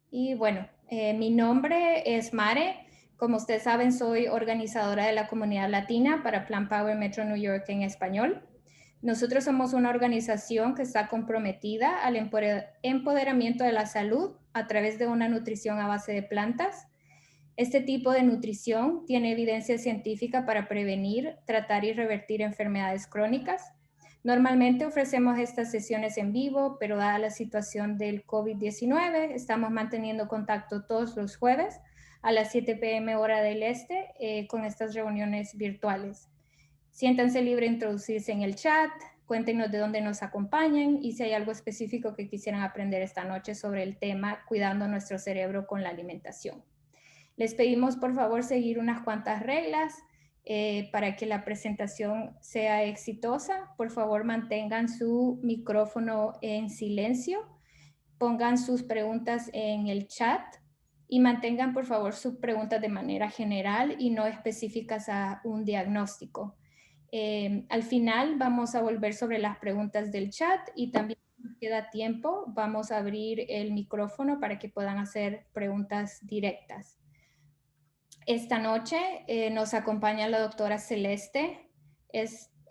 Y bueno, mi nombre es Mare. Como ustedes saben, soy organizadora de la comunidad latina para Plan Power Metro New York en español. Nosotros somos una organización que está comprometida al empoderamiento de la salud a través de una nutrición a base de plantas. Este tipo de nutrición tiene evidencia científica para prevenir, tratar y revertir enfermedades crónicas. Normalmente ofrecemos estas sesiones en vivo, pero dada la situación del COVID-19, estamos manteniendo contacto todos los jueves a las 7 p.m. hora del este con estas reuniones virtuales. Siéntanse libre de introducirse en el chat, cuéntenos de dónde nos acompañan y si hay algo específico que quisieran aprender esta noche sobre el tema cuidando nuestro cerebro con la alimentación. Les pedimos por favor seguir unas cuantas reglas para que la presentación sea exitosa. Por favor mantengan su micrófono en silencio, pongan sus preguntas en el chat y mantengan por favor sus preguntas de manera general y no específicas a un diagnóstico. Al final vamos a volver sobre las preguntas del chat y también si nos queda tiempo vamos a abrir el micrófono para que puedan hacer preguntas directas. Esta noche nos acompaña la doctora Celeste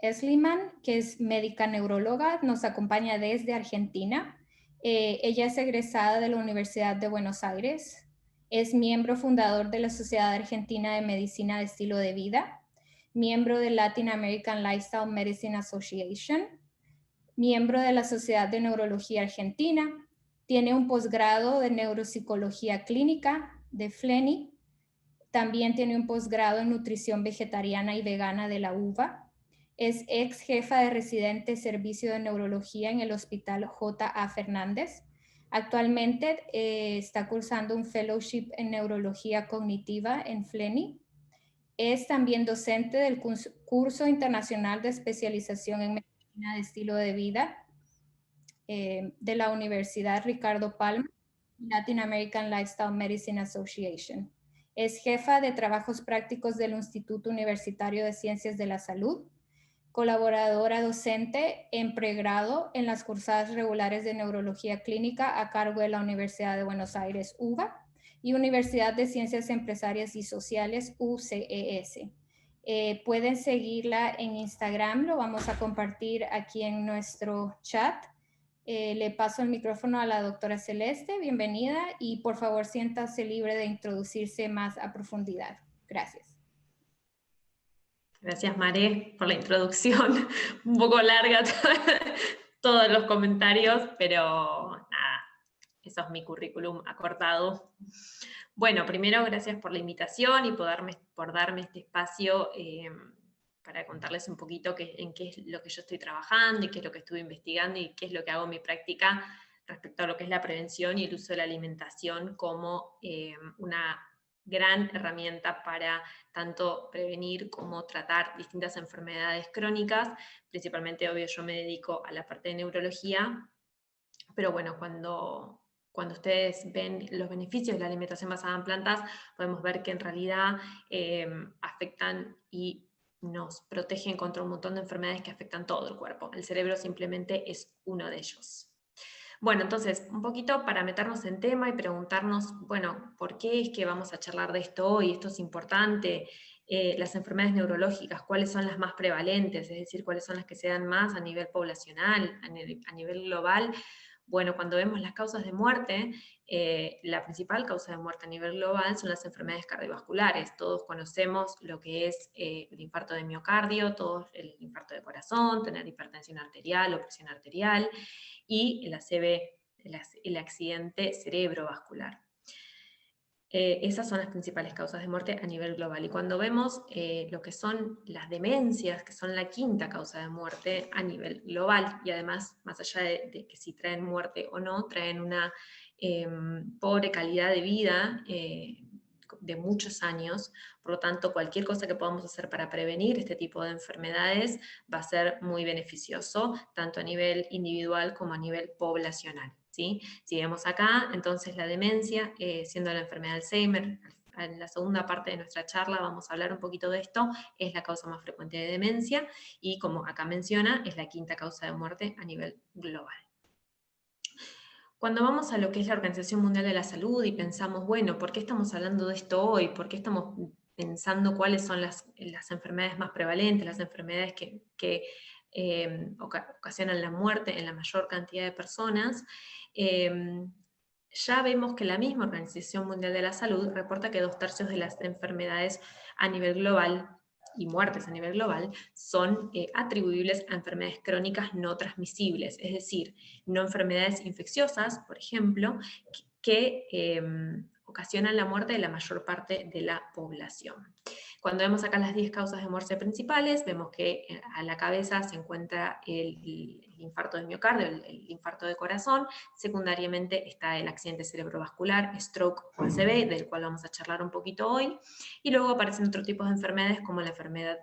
Esliman, que es médica neuróloga, nos acompaña desde Argentina. Ella es egresada de la Universidad de Buenos Aires, es miembro fundador de la Sociedad Argentina de Medicina de Estilo de Vida, miembro de Latin American Lifestyle Medicine Association, miembro de la Sociedad de Neurología Argentina, tiene un posgrado de Neuropsicología Clínica de FLENI. También tiene un posgrado en nutrición vegetariana y vegana de la UBA. Es ex jefa de residente servicio de neurología en el Hospital J.A. Fernández. Actualmente está cursando un fellowship en neurología cognitiva en FLENI. Es también docente del curso internacional de especialización en medicina de estilo de vida de la Universidad Ricardo Palma y Latin American Lifestyle Medicine Association. Es jefa de trabajos prácticos del Instituto Universitario de Ciencias de la Salud, colaboradora docente en pregrado en las cursadas regulares de neurología clínica a cargo de la Universidad de Buenos Aires, UBA, y Universidad de Ciencias Empresarias y Sociales, UCES. Pueden seguirla en Instagram, lo vamos a compartir aquí en nuestro chat. Le paso el micrófono a la doctora Celeste, bienvenida, y por favor siéntase libre de introducirse más a profundidad. Gracias. Gracias, Maré, por la introducción. Un poco larga todos los comentarios, pero nada, eso es mi currículum acortado. Bueno, primero, gracias por la invitación y por darme este espacio para contarles un poquito en qué es lo que yo estoy trabajando y qué es lo que estuve investigando y qué es lo que hago en mi práctica respecto a lo que es la prevención y el uso de la alimentación como una gran herramienta para tanto prevenir como tratar distintas enfermedades crónicas. Principalmente, obvio, yo me dedico a la parte de neurología, pero bueno, cuando ustedes ven los beneficios de la alimentación basada en plantas, podemos ver que en realidad afectan y nos protegen contra un montón de enfermedades que afectan todo el cuerpo. El cerebro simplemente es uno de ellos. Bueno, entonces, un poquito para meternos en tema y preguntarnos, bueno, ¿por qué es que vamos a charlar de esto hoy? Esto es importante. Las enfermedades neurológicas, ¿cuáles son las más prevalentes? Es decir, ¿cuáles son las que se dan más a nivel poblacional, a nivel global? Bueno, cuando vemos las causas de muerte, la principal causa de muerte a nivel global son las enfermedades cardiovasculares. Todos conocemos lo que es el infarto de miocardio, todos el infarto de corazón, tener hipertensión arterial o presión arterial, y el ACV, el accidente cerebrovascular. Esas son las principales causas de muerte a nivel global. Y cuando vemos lo que son las demencias, que son la quinta causa de muerte a nivel global, y además, más allá de que si traen muerte o no, traen una pobre calidad de vida de muchos años. Por lo tanto, cualquier cosa que podamos hacer para prevenir este tipo de enfermedades va a ser muy beneficioso, tanto a nivel individual como a nivel poblacional. ¿Sí? Si vemos acá, entonces la demencia, siendo la enfermedad de Alzheimer, en la segunda parte de nuestra charla vamos a hablar un poquito de esto, es la causa más frecuente de demencia y, como acá menciona, es la quinta causa de muerte a nivel global. Cuando vamos a lo que es la Organización Mundial de la Salud y pensamos, bueno, ¿por qué estamos hablando de esto hoy? ¿Por qué estamos pensando cuáles son las enfermedades más prevalentes, las enfermedades que ocasionan la muerte en la mayor cantidad de personas? Ya vemos que la misma Organización Mundial de la Salud reporta que 2/3 de las enfermedades a nivel global y muertes a nivel global son atribuibles a enfermedades crónicas no transmisibles, es decir, no enfermedades infecciosas, por ejemplo, que ocasionan la muerte de la mayor parte de la población. Cuando vemos acá las 10 causas de muerte principales, vemos que a la cabeza se encuentra el infarto de miocardio, el infarto de corazón, secundariamente está el accidente cerebrovascular, stroke o ACV, del cual vamos a charlar un poquito hoy, y luego aparecen otros tipos de enfermedades como la enfermedad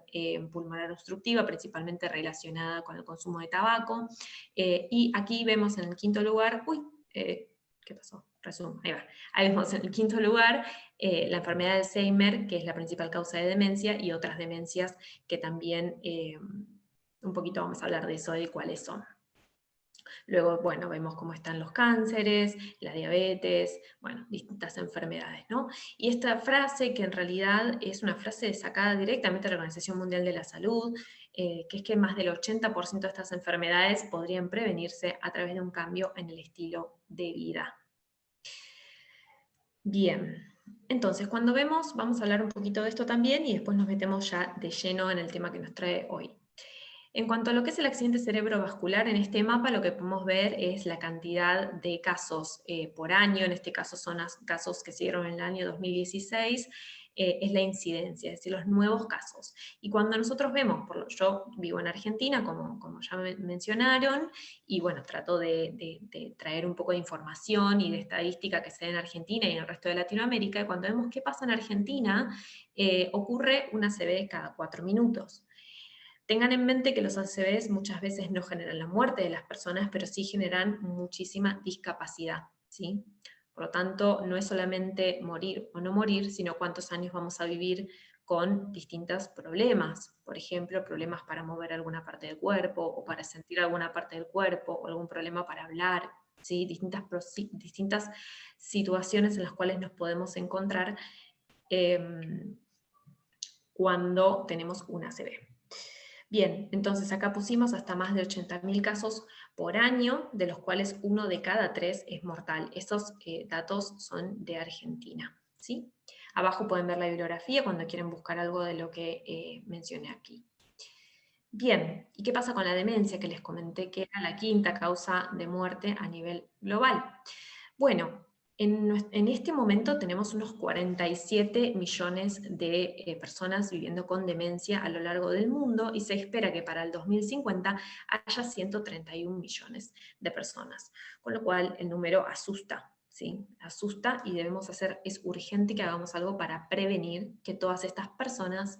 pulmonar obstructiva, principalmente relacionada con el consumo de tabaco, y aquí vemos en el quinto lugar, ¿qué pasó? Resumo, ahí va. Ahí vemos en el quinto lugar la enfermedad de Alzheimer, que es la principal causa de demencia, y otras demencias que también un poquito vamos a hablar de eso, de cuáles son. Luego, bueno, vemos cómo están los cánceres, la diabetes, bueno, distintas enfermedades, ¿no? Y esta frase, que en realidad es una frase sacada directamente de la Organización Mundial de la Salud, que es que más del 80% de estas enfermedades podrían prevenirse a través de un cambio en el estilo de vida. Bien, entonces cuando vemos, vamos a hablar un poquito de esto también y después nos metemos ya de lleno en el tema que nos trae hoy. En cuanto a lo que es el accidente cerebrovascular, en este mapa lo que podemos ver es la cantidad de casos por año, en este caso son casos que se dieron en el año 2016, es la incidencia, es decir, los nuevos casos. Y cuando nosotros vemos, yo vivo en Argentina, como ya mencionaron, y bueno, trato de traer un poco de información y de estadística que se da en Argentina y en el resto de Latinoamérica, y cuando vemos qué pasa en Argentina, ocurre una ACV cada 4 minutos. Tengan en mente que los ACVs muchas veces no generan la muerte de las personas, pero sí generan muchísima discapacidad, ¿sí? Por lo tanto, no es solamente morir o no morir, sino cuántos años vamos a vivir con distintos problemas. Por ejemplo, problemas para mover alguna parte del cuerpo, o para sentir alguna parte del cuerpo, o algún problema para hablar, ¿sí? Distintas situaciones en las cuales nos podemos encontrar cuando tenemos un ACV. Bien, entonces acá pusimos hasta más de 80.000 casos por año, de los cuales 1 de cada 3 es mortal. Estos datos son de Argentina, ¿sí? Abajo pueden ver la bibliografía cuando quieren buscar algo de lo que mencioné aquí. Bien, ¿y qué pasa con la demencia? Que les comenté que era la quinta causa de muerte a nivel global. Bueno, en este momento tenemos unos 47 millones de personas viviendo con demencia a lo largo del mundo, y se espera que para el 2050 haya 131 millones de personas, con lo cual el número asusta, ¿sí? Asusta, y es urgente que hagamos algo para prevenir que todas estas personas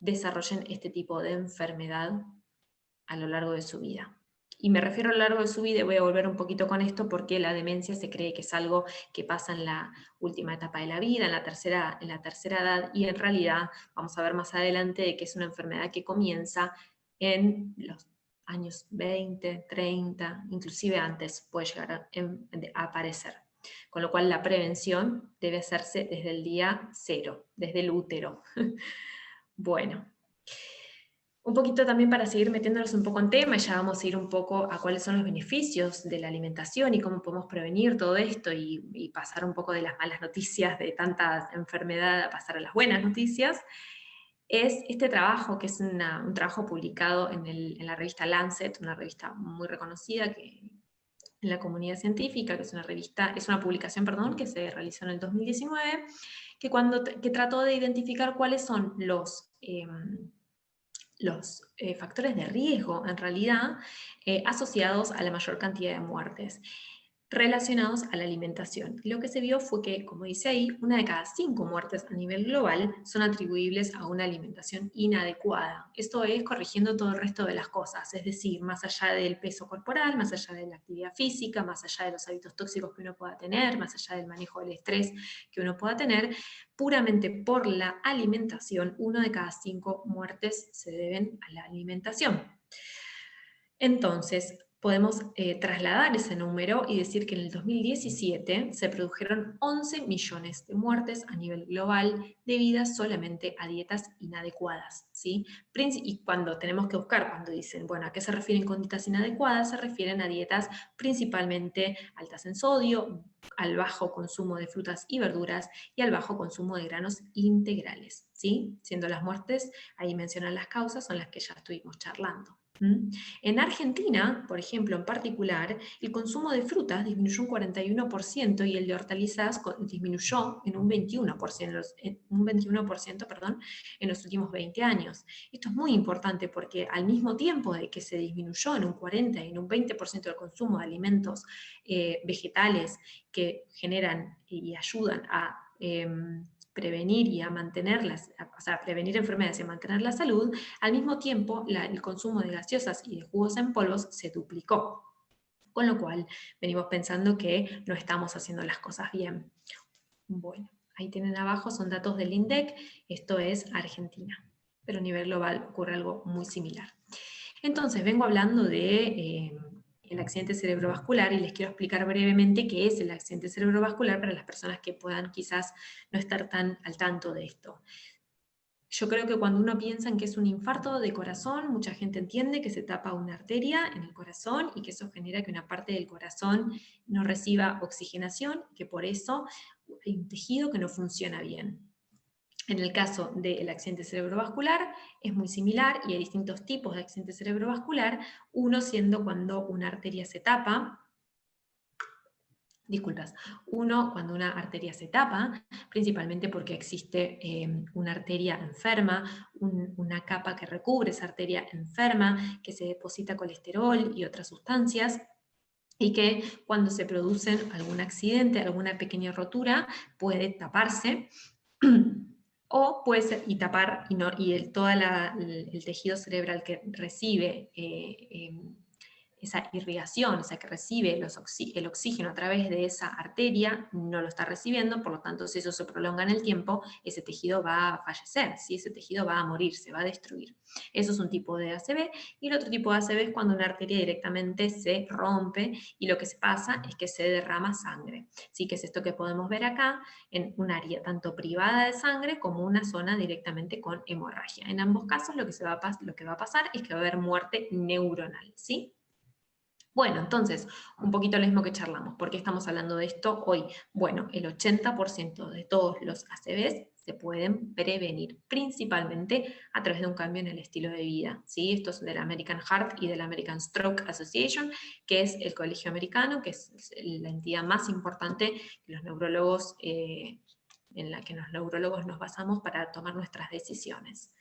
desarrollen este tipo de enfermedad a lo largo de su vida. Y me refiero a lo largo de su vida, y voy a volver un poquito con esto, porque la demencia se cree que es algo que pasa en la última etapa de la vida, en la tercera edad, y en realidad vamos a ver más adelante de que es una enfermedad que comienza en los años 20, 30, inclusive antes puede llegar a aparecer. Con lo cual la prevención debe hacerse desde el día 0, desde el útero. Bueno. Un poquito también para seguir metiéndonos un poco en tema, ya vamos a ir un poco a cuáles son los beneficios de la alimentación y cómo podemos prevenir todo esto, y pasar un poco de las malas noticias de tanta enfermedad a pasar a las buenas noticias. Es este trabajo, que es un trabajo publicado en la revista Lancet, una revista muy reconocida en la comunidad científica, que es una publicación, perdón, que se realizó en el 2019, que trató de identificar cuáles son los factores de riesgo, en realidad, asociados a la mayor cantidad de muertes, relacionados a la alimentación. Lo que se vio fue que, como dice ahí, 1 de cada 5 muertes a nivel global son atribuibles a una alimentación inadecuada. Esto es corrigiendo todo el resto de las cosas, es decir, más allá del peso corporal, más allá de la actividad física, más allá de los hábitos tóxicos que uno pueda tener, más allá del manejo del estrés que uno pueda tener, puramente por la alimentación, 1 de cada 5 muertes se deben a la alimentación. Entonces, podemos trasladar ese número y decir que en el 2017 se produjeron 11 millones de muertes a nivel global debidas solamente a dietas inadecuadas, ¿sí? Y cuando tenemos que buscar, cuando dicen, bueno, ¿a qué se refieren con dietas inadecuadas? Se refieren a dietas principalmente altas en sodio, al bajo consumo de frutas y verduras y al bajo consumo de granos integrales, ¿sí? Siendo las muertes, ahí mencionan las causas, son las que ya estuvimos charlando. En Argentina, por ejemplo, en particular, el consumo de frutas disminuyó un 41% y el de hortalizas disminuyó en un 21%, perdón, en los últimos 20 años. Esto es muy importante porque al mismo tiempo de que se disminuyó en un 40 y en un 20% el consumo de alimentos vegetales que generan y ayudan a prevenir y a mantenerlas, o sea, prevenir enfermedades y a mantener la salud, al mismo tiempo el consumo de gaseosas y de jugos en polvos se duplicó. Con lo cual, venimos pensando que no estamos haciendo las cosas bien. Bueno, ahí tienen abajo, son datos del INDEC, esto es Argentina, pero a nivel global ocurre algo muy similar. Entonces, vengo hablando de el accidente cerebrovascular y les quiero explicar brevemente qué es el accidente cerebrovascular para las personas que puedan quizás no estar tan al tanto de esto. Yo creo que cuando uno piensa en que es un infarto de corazón, mucha gente entiende que se tapa una arteria en el corazón y que eso genera que una parte del corazón no reciba oxigenación, que por eso hay un tejido que no funciona bien. En el caso del accidente cerebrovascular es muy similar y hay distintos tipos de accidente cerebrovascular, uno siendo cuando una arteria se tapa, cuando una arteria se tapa, principalmente porque existe una arteria enferma, una capa que recubre esa arteria enferma, que se deposita colesterol y otras sustancias, y que cuando se produce algún accidente, alguna pequeña rotura, puede taparse, o puede ser, y tapar, todo el tejido cerebral que recibe esa irrigación, o sea, que recibe el oxígeno a través de esa arteria, no lo está recibiendo, por lo tanto, si eso se prolonga en el tiempo, ese tejido va a fallecer, ¿sí? Ese tejido va a morir, se va a destruir. Eso es un tipo de ACV, y el otro tipo de ACV es cuando una arteria directamente se rompe y lo que se pasa es que se derrama sangre, ¿sí? Que es esto que podemos ver acá, en un área tanto privada de sangre como una zona directamente con hemorragia. En ambos casos lo que va a pasar es que va a haber muerte neuronal, ¿sí? Bueno, entonces, un poquito lo mismo que charlamos. ¿Por qué estamos hablando de esto hoy? Bueno, el 80% de todos los ACVs se pueden prevenir, principalmente a través de un cambio en el estilo de vida, ¿sí? Esto es del American Heart y del American Stroke Association, que es el colegio americano, que es la entidad más importante que los neurólogos, en la que los neurólogos nos basamos para tomar nuestras decisiones.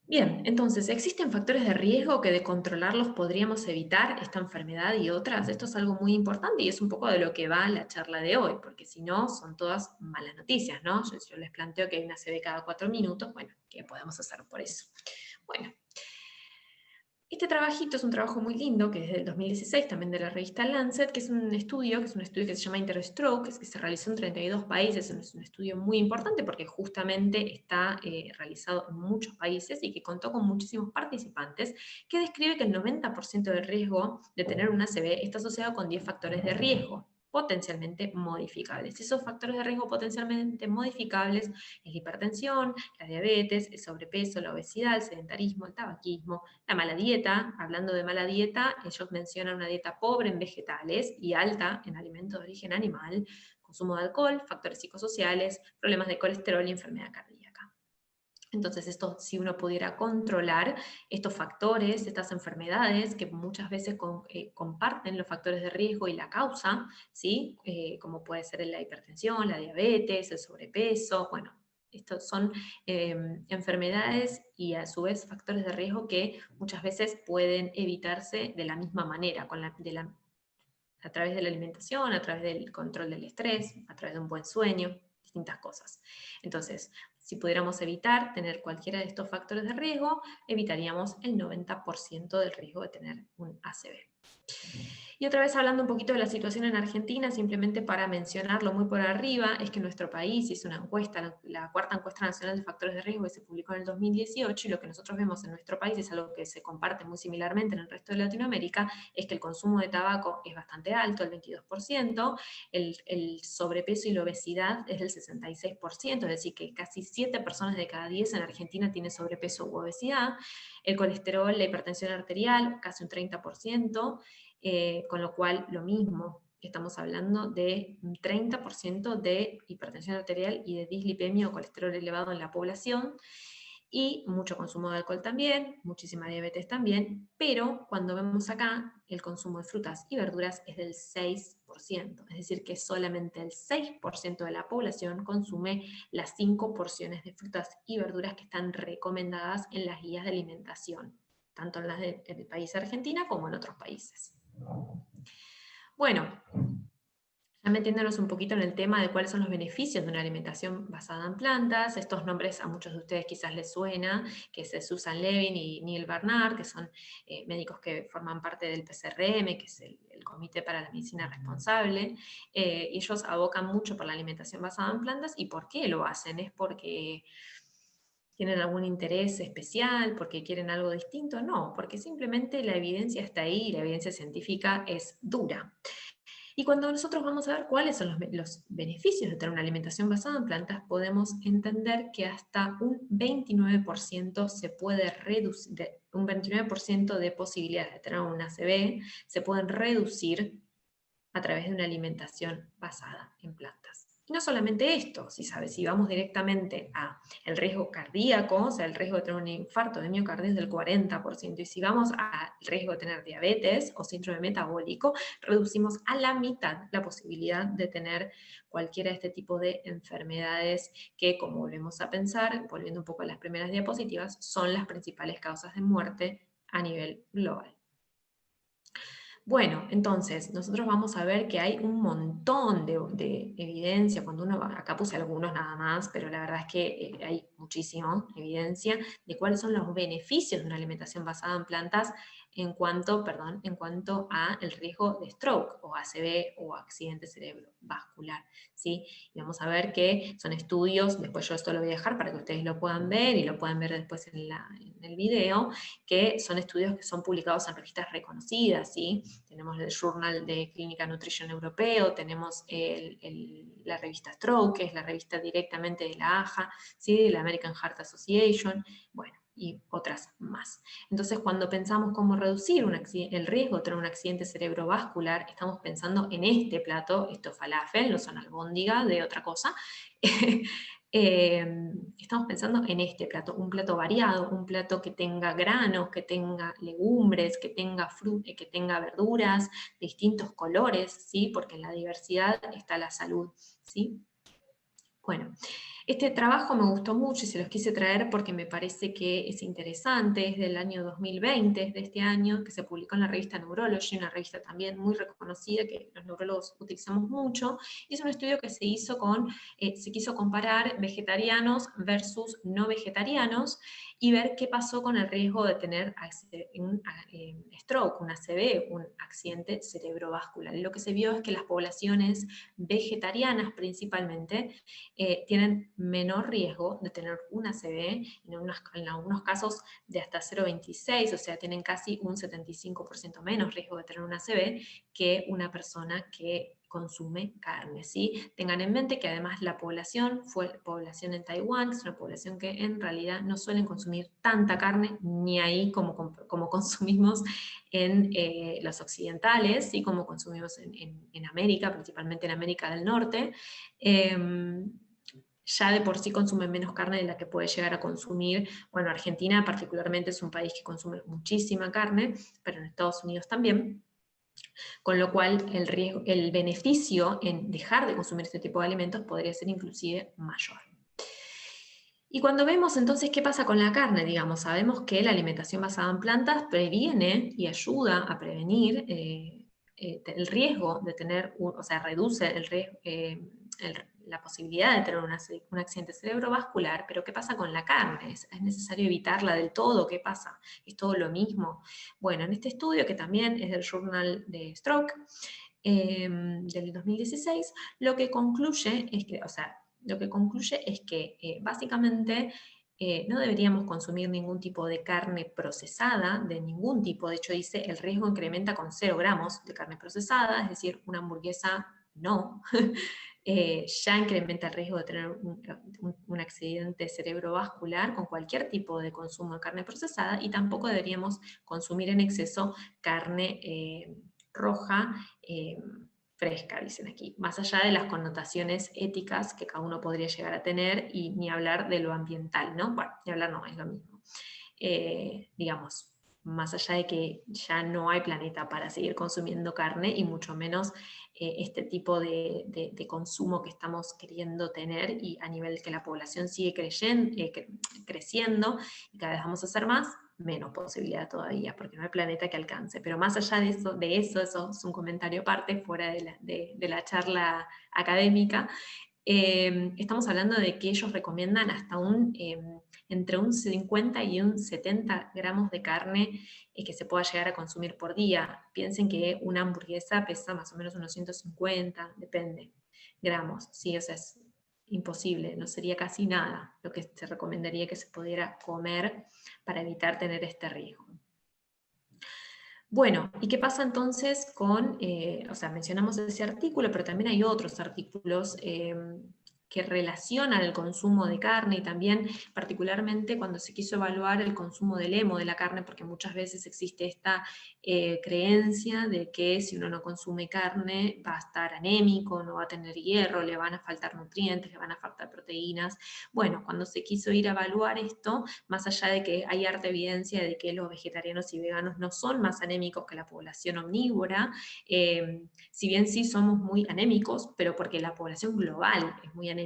Bien, entonces, ¿existen factores de riesgo que de controlarlos podríamos evitar esta enfermedad y otras? Esto es algo muy importante y es un poco de lo que va la charla de hoy, porque si no, son todas malas noticias, ¿no? Yo les planteo que hay una ACV cada 4 minutos, bueno, ¿qué podemos hacer por eso? Bueno, este trabajito es un trabajo muy lindo, que es del 2016, también de la revista Lancet, que es un estudio que se llama InterStroke, que se realizó en 32 países, es un estudio muy importante porque justamente está realizado en muchos países y que contó con muchísimos participantes, que describe que el 90% del riesgo de tener una ACV está asociado con 10 factores de riesgo potencialmente modificables. Esos factores de riesgo potencialmente modificables es la hipertensión, la diabetes, el sobrepeso, la obesidad, el sedentarismo, el tabaquismo, la mala dieta. Hablando de mala dieta, ellos mencionan una dieta pobre en vegetales y alta en alimentos de origen animal, consumo de alcohol, factores psicosociales, problemas de colesterol y enfermedad cardíaca. Entonces, esto, si uno pudiera controlar estos factores, estas enfermedades que muchas veces comparten los factores de riesgo y la causa, ¿sí? Como puede ser la hipertensión, la diabetes, el sobrepeso, bueno, estos son enfermedades y a su vez factores de riesgo que muchas veces pueden evitarse de la misma manera, a través de la alimentación, a través del control del estrés, a través de un buen sueño, distintas cosas. Entonces, Si pudiéramos evitar tener cualquiera de estos factores de riesgo, evitaríamos el 90% del riesgo de tener un ACV. Y otra vez hablando un poquito de la situación en Argentina, simplemente para mencionarlo muy por arriba, es que nuestro país hizo una encuesta, la cuarta encuesta nacional de factores de riesgo que se publicó en el 2018, y lo que nosotros vemos en nuestro país es algo que se comparte muy similarmente en el resto de Latinoamérica, es que el consumo de tabaco es bastante alto, el 22%, el sobrepeso y la obesidad es del 66%, es decir, que casi 7 personas de cada 10 en Argentina tienen sobrepeso u obesidad, el colesterol, la hipertensión arterial, casi un 30%, con lo cual lo mismo, estamos hablando de un 30% de hipertensión arterial y de dislipemia o colesterol elevado en la población, y mucho consumo de alcohol también, muchísima diabetes también, pero cuando vemos acá, el consumo de frutas y verduras es del 6%, es decir, que solamente el 6% de la población consume las 5 porciones de frutas y verduras que están recomendadas en las guías de alimentación, tanto en las del país Argentina como en otros países. Bueno, ya metiéndonos un poquito en el tema de cuáles son los beneficios de una alimentación basada en plantas, estos nombres a muchos de ustedes quizás les suena, que es Susan Levin y Neil Barnard, que son médicos que forman parte del PCRM, que es el Comité para la Medicina Responsable. Ellos abocan mucho por la alimentación basada en plantas, ¿y por qué lo hacen? Es porque ¿tienen algún interés especial? ¿Porque quieren algo distinto? No, porque simplemente la evidencia está ahí y la evidencia científica es dura. Y cuando nosotros vamos a ver cuáles son los beneficios de tener una alimentación basada en plantas, podemos entender que hasta un 29% se puede reducir, un 29% de posibilidades de tener un ACV se pueden reducir a través de una alimentación basada en plantas. Y no solamente esto, si vamos directamente a el riesgo cardíaco, o sea, el riesgo de tener un infarto de miocardio es del 40%, y si vamos al riesgo de tener diabetes o síndrome metabólico, reducimos a la mitad la posibilidad de tener cualquiera de este tipo de enfermedades que, como volvemos a pensar, volviendo un poco a las primeras diapositivas, son las principales causas de muerte a nivel global. Bueno, entonces, nosotros vamos a ver que hay un montón de evidencia, cuando uno, acá puse algunos nada más, pero la verdad es que hay muchísima evidencia de cuáles son los beneficios de una alimentación basada en plantas en cuanto a el riesgo de stroke o ACV o accidente cerebrovascular, ¿sí? Y vamos a ver que son estudios, después yo esto lo voy a dejar para que ustedes lo puedan ver y lo puedan ver después en el video, que son estudios que son publicados en revistas reconocidas, ¿sí? Tenemos el Journal de Clínica Nutrition Europeo, tenemos la revista Stroke, que es la revista directamente de la AHA, ¿sí? De la American Heart Association, bueno, y otras más. Entonces, cuando pensamos cómo reducir el riesgo de tener un accidente cerebrovascular, estamos pensando en este plato, esto es falafel, no son albóndiga de otra cosa, estamos pensando en este plato, un plato variado, un plato que tenga granos, que tenga legumbres, que tenga que tenga verduras de distintos colores, ¿sí? Porque en la diversidad está la salud, ¿sí? Bueno, este trabajo me gustó mucho y se los quise traer porque me parece que es interesante, es del año 2020, es de este año, que se publicó en la revista Neurology, una revista también muy reconocida que los neurólogos utilizamos mucho, y es un estudio que se hizo se quiso comparar vegetarianos versus no vegetarianos y ver qué pasó con el riesgo de tener un stroke, un ACV, un accidente cerebrovascular. Y lo que se vio es que las poblaciones vegetarianas principalmente tienen menor riesgo de tener un ACV, en algunos casos de hasta 0,26, o sea, tienen casi un 75% menos riesgo de tener un ACV que una persona que consume carne, ¿sí? Tengan en mente que además la población fue población en Taiwán, que es una población que en realidad no suelen consumir tanta carne, ni ahí como consumimos en los occidentales, ¿sí? Como consumimos en América, principalmente en América del Norte. Ya de por sí consumen menos carne de la que puede llegar a consumir. Bueno, Argentina particularmente es un país que consume muchísima carne, pero en Estados Unidos también. Con lo cual el beneficio en dejar de consumir este tipo de alimentos podría ser inclusive mayor. Y cuando vemos entonces qué pasa con la carne, digamos, sabemos que la alimentación basada en plantas previene y ayuda a prevenir el riesgo de tener, o sea, reduce el riesgo, la posibilidad de tener un accidente cerebrovascular, pero ¿qué pasa con la carne? ¿Es necesario evitarla del todo? ¿Qué pasa? ¿Es todo lo mismo? Bueno, en este estudio, que también es del Journal de Stroke, del 2016, lo que concluye es que, básicamente no deberíamos consumir ningún tipo de carne procesada, de ningún tipo. De hecho, dice, el riesgo incrementa con 0 gramos de carne procesada, es decir, una hamburguesa no. Ya incrementa el riesgo de tener un accidente cerebrovascular con cualquier tipo de consumo de carne procesada, y tampoco deberíamos consumir en exceso carne roja, fresca, dicen aquí, más allá de las connotaciones éticas que cada uno podría llegar a tener, y ni hablar de lo ambiental, ¿no? Bueno, ni hablar no, es lo mismo. Digamos, más allá de que ya no hay planeta para seguir consumiendo carne, y mucho menos este tipo de consumo que estamos queriendo tener, y a nivel que la población sigue creciendo y cada vez vamos a hacer más, menos posibilidad todavía, porque no hay planeta que alcance. Pero más allá de eso es un comentario aparte, fuera de la charla académica. Estamos hablando de que ellos recomiendan hasta entre un 50 y un 70 gramos de carne que se pueda llegar a consumir por día. Piensen que una hamburguesa pesa más o menos unos 150, depende, gramos, ¿sí? O sea, es imposible, no sería casi nada lo que se recomendaría que se pudiera comer para evitar tener este riesgo. Bueno, ¿y qué pasa entonces con, o sea, mencionamos ese artículo, pero también hay otros artículos que relacionan el consumo de carne, y también particularmente cuando se quiso evaluar el consumo del hemo de la carne, porque muchas veces existe esta creencia de que si uno no consume carne va a estar anémico, no va a tener hierro, le van a faltar nutrientes, le van a faltar proteínas. Bueno, cuando se quiso ir a evaluar esto, más allá de que hay harta evidencia de que los vegetarianos y veganos no son más anémicos que la población omnívora, si bien sí somos muy anémicos, pero porque la población global es muy anémica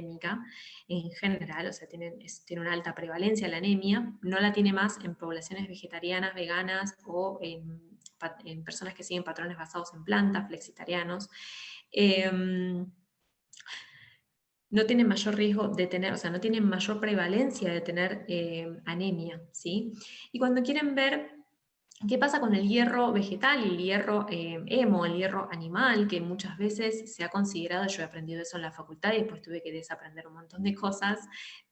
en general, o sea, tiene una alta prevalencia la anemia, no la tiene más en poblaciones vegetarianas, veganas, o en personas que siguen patrones basados en plantas, flexitarianos. No tienen mayor riesgo de tener, o sea, no tienen mayor prevalencia de tener anemia, ¿sí? Y cuando quieren ver qué pasa con el hierro vegetal y el hierro hemo, el hierro animal, que muchas veces se ha considerado, yo he aprendido eso en la facultad y después tuve que desaprender un montón de cosas,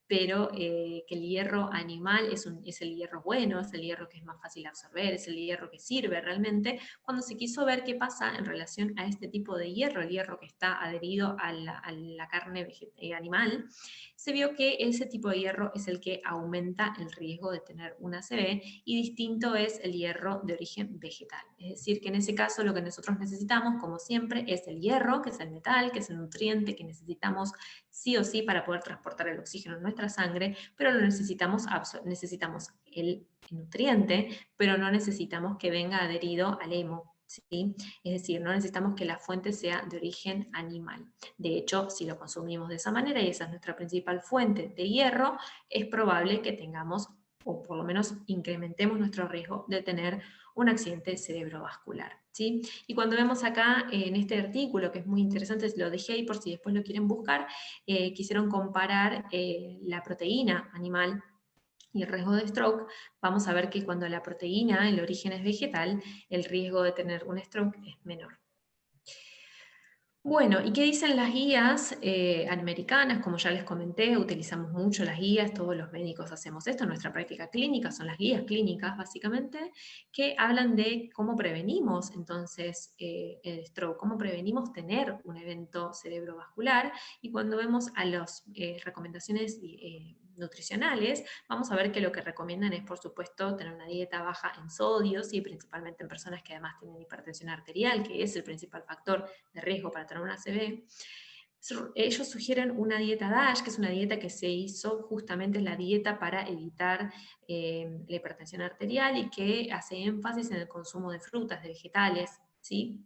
pero que el hierro animal es el hierro bueno, es el hierro que es más fácil de absorber, es el hierro que sirve realmente. Cuando se quiso ver qué pasa en relación a este tipo de hierro, el hierro que está adherido a la carne animal, se vio que ese tipo de hierro es el que aumenta el riesgo de tener una ACV, y distinto es el hierro de origen vegetal. Es decir, que en ese caso lo que nosotros necesitamos, como siempre, es el hierro, que es el metal, que es el nutriente que necesitamos sí o sí para poder transportar el oxígeno en nuestra sangre, pero lo necesitamos el nutriente, pero no necesitamos que venga adherido al hemo. ¿Sí? Es decir, no necesitamos que la fuente sea de origen animal. De hecho, si lo consumimos de esa manera, y esa es nuestra principal fuente de hierro, es probable que tengamos, o por lo menos incrementemos nuestro riesgo de tener un accidente cerebrovascular. ¿Sí? Y cuando vemos acá en este artículo, que es muy interesante, lo dejé ahí por si después lo quieren buscar, quisieron comparar la proteína animal y el riesgo de stroke. Vamos a ver que cuando la proteína, el origen es vegetal, el riesgo de tener un stroke es menor. Bueno, ¿y qué dicen las guías americanas? Como ya les comenté, utilizamos mucho las guías, todos los médicos hacemos esto en nuestra práctica clínica, son las guías clínicas básicamente, que hablan de cómo prevenimos entonces el stroke, cómo prevenimos tener un evento cerebrovascular. Y cuando vemos a las recomendaciones nutricionales, vamos a ver que lo que recomiendan es, por supuesto, tener una dieta baja en sodios, y principalmente en personas que además tienen hipertensión arterial, que es el principal factor de riesgo para tener una ACV. Ellos sugieren una dieta DASH, que es una dieta que se hizo justamente, la dieta para evitar la hipertensión arterial, y que hace énfasis en el consumo de frutas, de vegetales, ¿sí?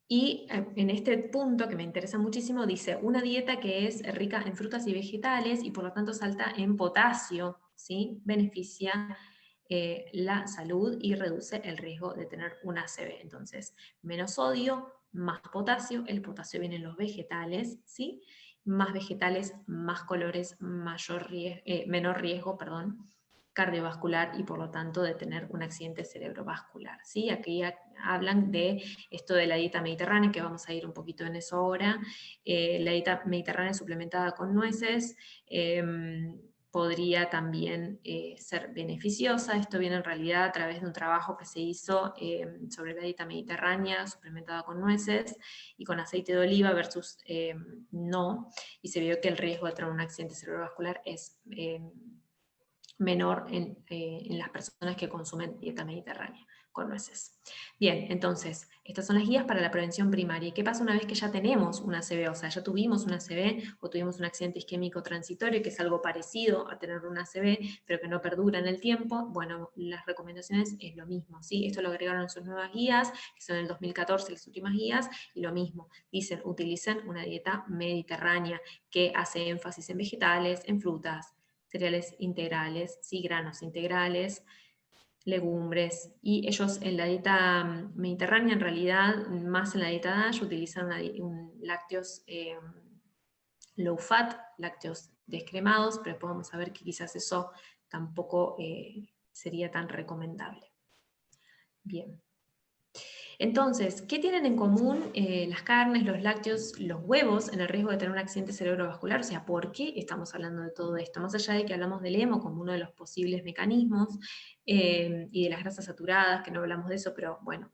Y en este punto, que me interesa muchísimo, dice una dieta que es rica en frutas y vegetales, y por lo tanto es alta en potasio, ¿sí? Beneficia la salud y reduce el riesgo de tener un ACV. Entonces, menos sodio, más potasio, el potasio viene en los vegetales, ¿sí? Más vegetales, más colores, menor riesgo, perdón, cardiovascular y por lo tanto de tener un accidente cerebrovascular, ¿sí? Aquí hablan de esto de la dieta mediterránea, que vamos a ir un poquito en eso ahora. La dieta mediterránea suplementada con nueces, podría también ser beneficiosa. Esto viene en realidad a través de un trabajo que se hizo sobre la dieta mediterránea suplementada con nueces y con aceite de oliva versus no, y se vio que el riesgo de tener un accidente cerebrovascular es menor en las personas que consumen dieta mediterránea con nueces. Bien, entonces, estas son las guías para la prevención primaria. ¿Y qué pasa una vez que ya tenemos una ACV? O sea, ya tuvimos una ACV o tuvimos un accidente isquémico transitorio, que es algo parecido a tener una ACV, pero que no perdura en el tiempo. Bueno, las recomendaciones es lo mismo, ¿sí? Esto lo agregaron en sus nuevas guías, que son en el 2014 las últimas guías, y lo mismo. Dicen, utilicen una dieta mediterránea que hace énfasis en vegetales, en frutas, cereales integrales, sí, granos integrales, legumbres, y ellos en la dieta mediterránea, en realidad, más en la dieta DASH, utilizan lácteos low fat, lácteos descremados, pero después vamos a ver que quizás eso tampoco sería tan recomendable. Bien. Entonces, ¿qué tienen en común las carnes, los lácteos, los huevos en el riesgo de tener un accidente cerebrovascular? O sea, ¿por qué estamos hablando de todo esto? Más allá de que hablamos del hemo como uno de los posibles mecanismos y de las grasas saturadas, que no hablamos de eso, pero bueno,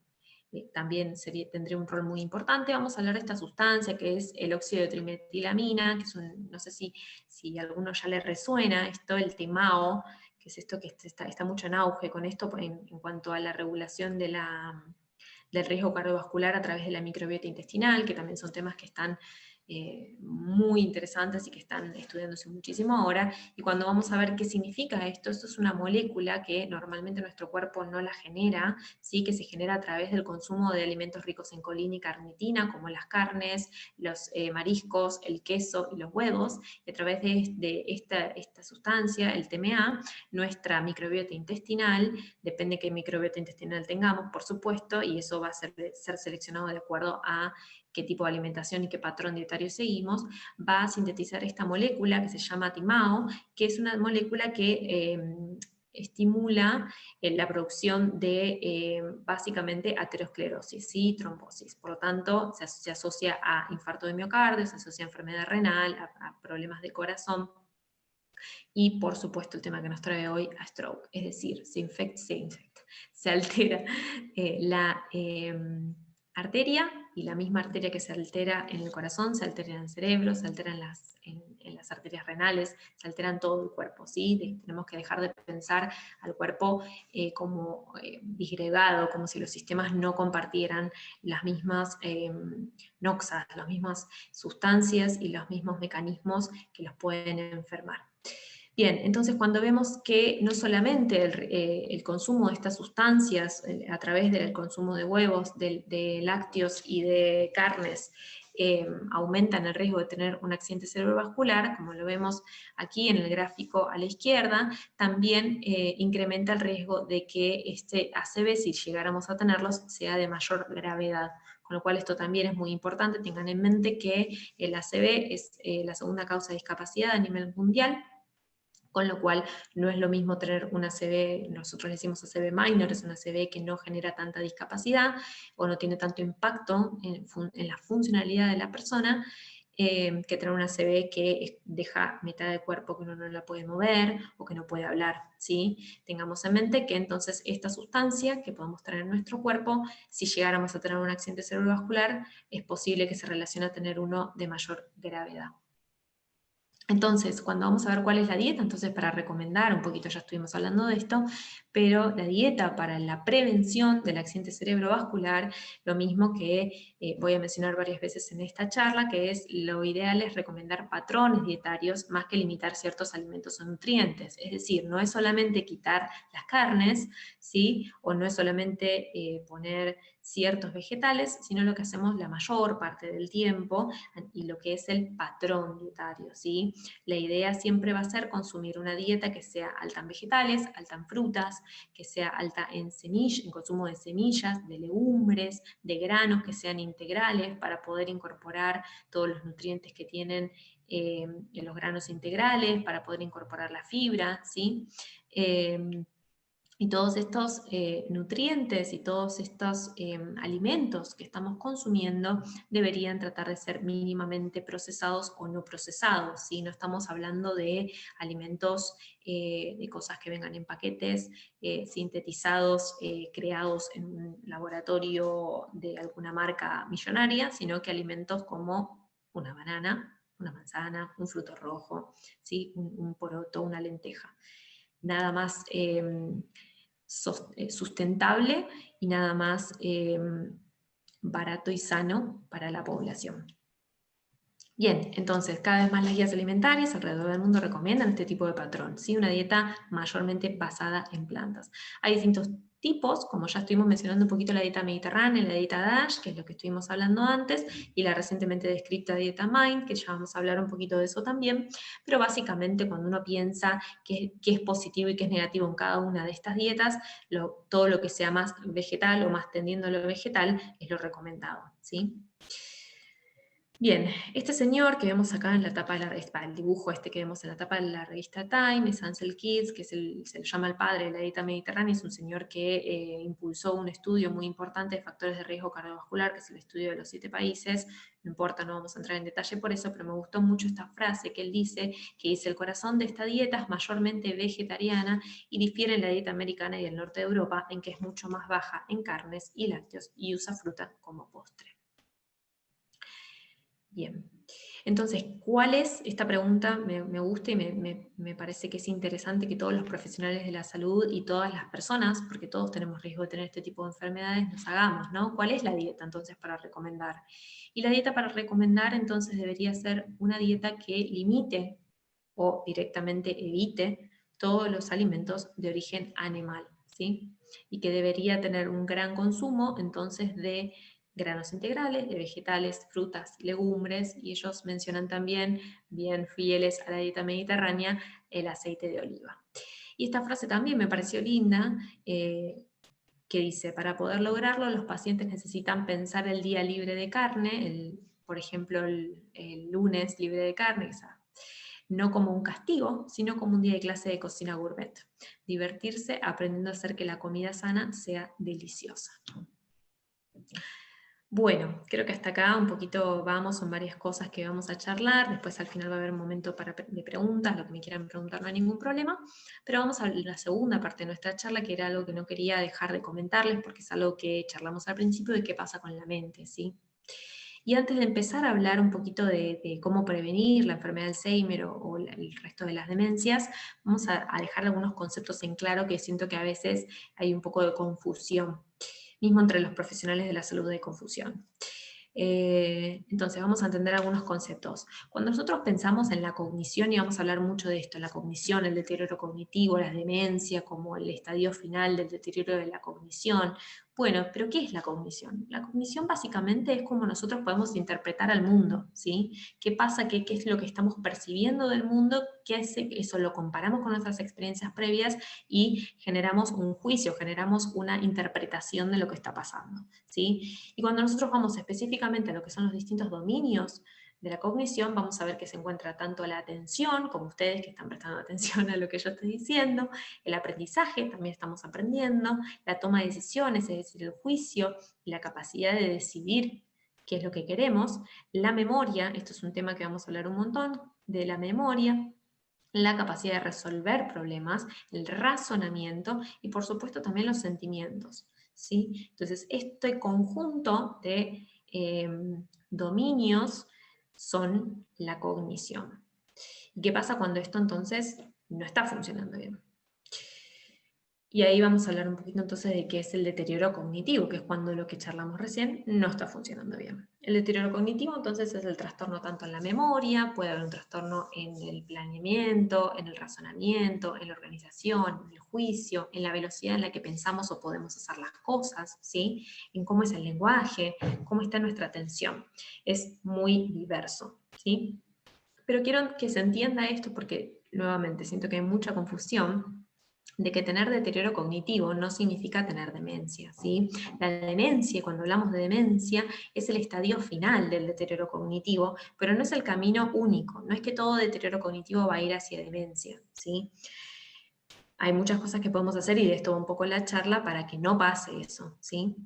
también tendría un rol muy importante. Vamos a hablar de esta sustancia que es el óxido de trimetilamina, que es no sé si a alguno ya le resuena esto, el TMAO, que es esto que está mucho en auge con esto en cuanto a la regulación del riesgo cardiovascular a través de la microbiota intestinal, que también son temas que están muy interesantes y que están estudiándose muchísimo ahora. Y cuando vamos a ver qué significa esto es una molécula que normalmente nuestro cuerpo no la genera, ¿sí? Que se genera a través del consumo de alimentos ricos en colina y carnitina, como las carnes, los mariscos, el queso y los huevos, y a través de esta sustancia, el TMA, nuestra microbiota intestinal, depende qué microbiota intestinal tengamos, por supuesto, y eso va a ser seleccionado de acuerdo a qué tipo de alimentación y qué patrón dietario seguimos, va a sintetizar esta molécula que se llama TIMAO, que es una molécula que estimula la producción de básicamente aterosclerosis, ¿sí? Trombosis. Por lo tanto, se asocia a infarto de miocardio, se asocia a enfermedad renal, a problemas de corazón, y por supuesto el tema que nos trae hoy, a stroke, es decir, se altera la arteria, y la misma arteria que se altera en el corazón, se altera en el cerebro, se altera en las arterias renales, se altera en todo el cuerpo, ¿sí? Tenemos que dejar de pensar al cuerpo como disgregado, como si los sistemas no compartieran las mismas noxas, las mismas sustancias y los mismos mecanismos que los pueden enfermar. Bien, entonces cuando vemos que no solamente el consumo de estas sustancias a través del consumo de huevos, de lácteos y de carnes aumentan el riesgo de tener un accidente cerebrovascular, como lo vemos aquí en el gráfico a la izquierda, también incrementa el riesgo de que este ACV, si llegáramos a tenerlos, sea de mayor gravedad. Con lo cual esto también es muy importante. Tengan en mente que el ACV es la segunda causa de discapacidad a nivel mundial, con lo cual no es lo mismo tener una ACV, nosotros le decimos ACV minor, es una ACV que no genera tanta discapacidad o no tiene tanto impacto en la funcionalidad de la persona, que tener una ACV que deja mitad del cuerpo que uno no la puede mover o que no puede hablar, ¿sí? Tengamos en mente que entonces esta sustancia que podemos tener en nuestro cuerpo, si llegáramos a tener un accidente cerebrovascular, es posible que se relacione a tener uno de mayor gravedad. Entonces, cuando vamos a ver cuál es la dieta, entonces para recomendar, un poquito ya estuvimos hablando de esto, pero la dieta para la prevención del accidente cerebrovascular, lo mismo que voy a mencionar varias veces en esta charla, que es lo ideal es recomendar patrones dietarios más que limitar ciertos alimentos o nutrientes. Es decir, no es solamente quitar las carnes, ¿sí? O no es solamente poner ciertos vegetales, sino lo que hacemos la mayor parte del tiempo y lo que es el patrón dietario, ¿sí? La idea siempre va a ser consumir una dieta que sea alta en vegetales, alta en frutas, frutas, que sea alta en en consumo de semillas, de legumbres, de granos que sean integrales para poder incorporar todos los nutrientes que tienen en los granos integrales, para poder incorporar la fibra, ¿sí? Y todos estos nutrientes y todos estos alimentos que estamos consumiendo deberían tratar de ser mínimamente procesados o no procesados, ¿sí? No estamos hablando de alimentos, de cosas que vengan en paquetes sintetizados, creados en un laboratorio de alguna marca millonaria, sino que alimentos como una banana, una manzana, un fruto rojo, ¿sí? Un poroto, una lenteja. Nada más sustentable y nada más barato y sano para la población. Bien, entonces cada vez más las guías alimentarias alrededor del mundo recomiendan este tipo de patrón, ¿sí? Una dieta mayormente basada en plantas. Hay distintos tipos, como ya estuvimos mencionando un poquito la dieta mediterránea, la dieta DASH, que es lo que estuvimos hablando antes, y la recientemente descrita dieta MIND, que ya vamos a hablar un poquito de eso también, pero básicamente cuando uno piensa qué es positivo y qué es negativo en cada una de estas dietas, todo lo que sea más vegetal o más tendiendo a lo vegetal es lo recomendado, ¿sí? Bien, este señor que vemos acá en la tapa de el dibujo este que vemos en la tapa de la revista Time, es Ansel Keys, que se le llama el padre de la dieta mediterránea, es un señor que impulsó un estudio muy importante de factores de riesgo cardiovascular, que es el estudio de los 7 países. No importa, no vamos a entrar en detalle por eso, pero me gustó mucho esta frase que él dice, que dice: el corazón de esta dieta es mayormente vegetariana y difiere en la dieta americana y del norte de Europa, en que es mucho más baja en carnes y lácteos y usa fruta como postre. Bien, entonces, ¿cuál es? Esta pregunta me gusta y me parece que es interesante que todos los profesionales de la salud y todas las personas, porque todos tenemos riesgo de tener este tipo de enfermedades, nos hagamos, ¿no? ¿Cuál es la dieta entonces para recomendar? Y la dieta para recomendar entonces debería ser una dieta que limite o directamente evite todos los alimentos de origen animal, ¿sí? Y que debería tener un gran consumo entonces de granos integrales, de vegetales, frutas, legumbres, y ellos mencionan también, bien fieles a la dieta mediterránea, el aceite de oliva. Y esta frase también me pareció linda, que dice: para poder lograrlo, los pacientes necesitan pensar el día libre de carne, por ejemplo, el lunes libre de carne, no como un castigo, sino como un día de clase de cocina gourmet. Divertirse aprendiendo a hacer que la comida sana sea deliciosa. Bueno, creo que hasta acá un poquito vamos, son varias cosas que vamos a charlar, después al final va a haber un momento de preguntas, lo que me quieran preguntar no hay ningún problema, pero vamos a la segunda parte de nuestra charla, que era algo que no quería dejar de comentarles, porque es algo que charlamos al principio de qué pasa con la mente, ¿sí? Y antes de empezar a hablar un poquito de cómo prevenir la enfermedad de Alzheimer o el resto de las demencias, vamos a dejar algunos conceptos en claro que siento que a veces hay un poco de confusión. Mismo entre los profesionales de la salud de confusión. Entonces vamos a entender algunos conceptos. Cuando nosotros pensamos en la cognición, y vamos a hablar mucho de esto, la cognición, el deterioro cognitivo, la demencia como el estadio final del deterioro de la cognición. Bueno, pero ¿qué es la cognición? La cognición básicamente es cómo nosotros podemos interpretar al mundo, ¿sí? ¿Qué pasa? ¿Qué es lo que estamos percibiendo del mundo? ¿Qué hace? Eso lo comparamos con nuestras experiencias previas y generamos un juicio, generamos una interpretación de lo que está pasando, ¿sí? Y cuando nosotros vamos específicamente a lo que son los distintos dominios de la cognición, vamos a ver que se encuentra tanto la atención, como ustedes que están prestando atención a lo que yo estoy diciendo, el aprendizaje, también estamos aprendiendo, la toma de decisiones, es decir, el juicio, y la capacidad de decidir qué es lo que queremos, la memoria, esto es un tema que vamos a hablar un montón, de la memoria, la capacidad de resolver problemas, el razonamiento y por supuesto también los sentimientos, ¿sí? Entonces, este conjunto de dominios son la cognición. ¿Y qué pasa cuando esto entonces no está funcionando bien? Y ahí vamos a hablar un poquito entonces de qué es el deterioro cognitivo, que es cuando lo que charlamos recién no está funcionando bien. El deterioro cognitivo entonces es el trastorno tanto en la memoria, puede haber un trastorno en el planeamiento, en el razonamiento, en la organización, en el juicio, en la velocidad en la que pensamos o podemos hacer las cosas, ¿sí? En cómo es el lenguaje, cómo está nuestra atención. Es muy diverso, ¿sí? Pero quiero que se entienda esto porque, nuevamente, siento que hay mucha confusión. de que tener deterioro cognitivo no significa tener demencia, ¿sí? La demencia, cuando hablamos de demencia, es el estadio final del deterioro cognitivo, pero no es el camino único, no es que todo deterioro cognitivo va a ir hacia demencia, ¿sí? Hay muchas cosas que podemos hacer y de esto va un poco la charla para que no pase eso, ¿sí?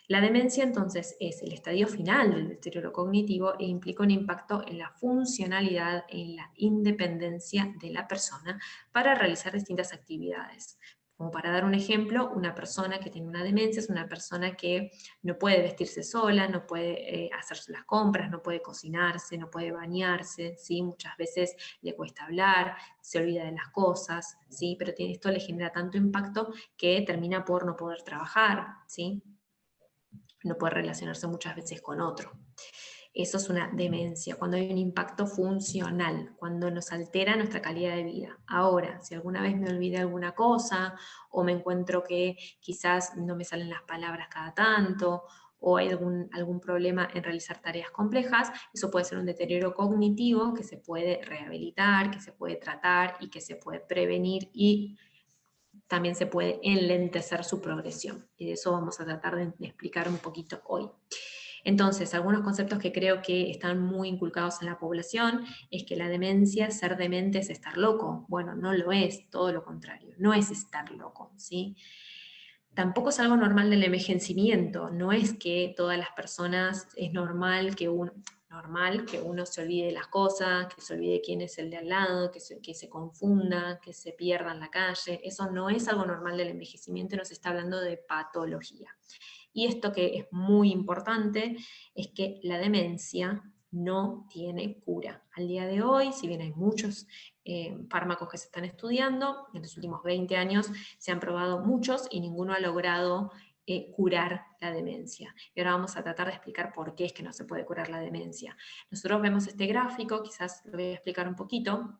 La demencia entonces es el estadio final del deterioro cognitivo e implica un impacto en la funcionalidad, en la independencia de la persona para realizar distintas actividades. Como para dar un ejemplo, una persona que tiene una demencia es una persona que no puede vestirse sola, no puede hacer las compras, no puede cocinarse, no puede bañarse, ¿sí? Muchas veces le cuesta hablar, se olvida de las cosas, ¿sí? Pero esto le genera tanto impacto que termina por no poder trabajar, ¿sí? No puede relacionarse muchas veces con otro. Eso es una demencia, cuando hay un impacto funcional, cuando nos altera nuestra calidad de vida. Ahora, si alguna vez me olvidé alguna cosa, o me encuentro que quizás no me salen las palabras cada tanto, o hay algún problema en realizar tareas complejas, eso puede ser un deterioro cognitivo que se puede rehabilitar, que se puede tratar y que se puede prevenir y también se puede enlentecer su progresión. Y de eso vamos a tratar de explicar un poquito hoy. Entonces, algunos conceptos que creo que están muy inculcados en la población es que la demencia, ser demente es estar loco. Bueno, no lo es, todo lo contrario, no es estar loco, ¿sí? Tampoco es algo normal del envejecimiento, no es que todas las personas es normal que uno se olvide de las cosas, que se olvide quién es el de al lado, que se confunda, que se pierda en la calle. Eso no es algo normal del envejecimiento, nos está hablando de patología. Y esto que es muy importante es que la demencia no tiene cura. Al día de hoy, si bien hay muchos fármacos que se están estudiando, en los últimos 20 años se han probado muchos y ninguno ha logrado curar la demencia. Y ahora vamos a tratar de explicar por qué es que no se puede curar la demencia. Nosotros vemos este gráfico, quizás lo voy a explicar un poquito.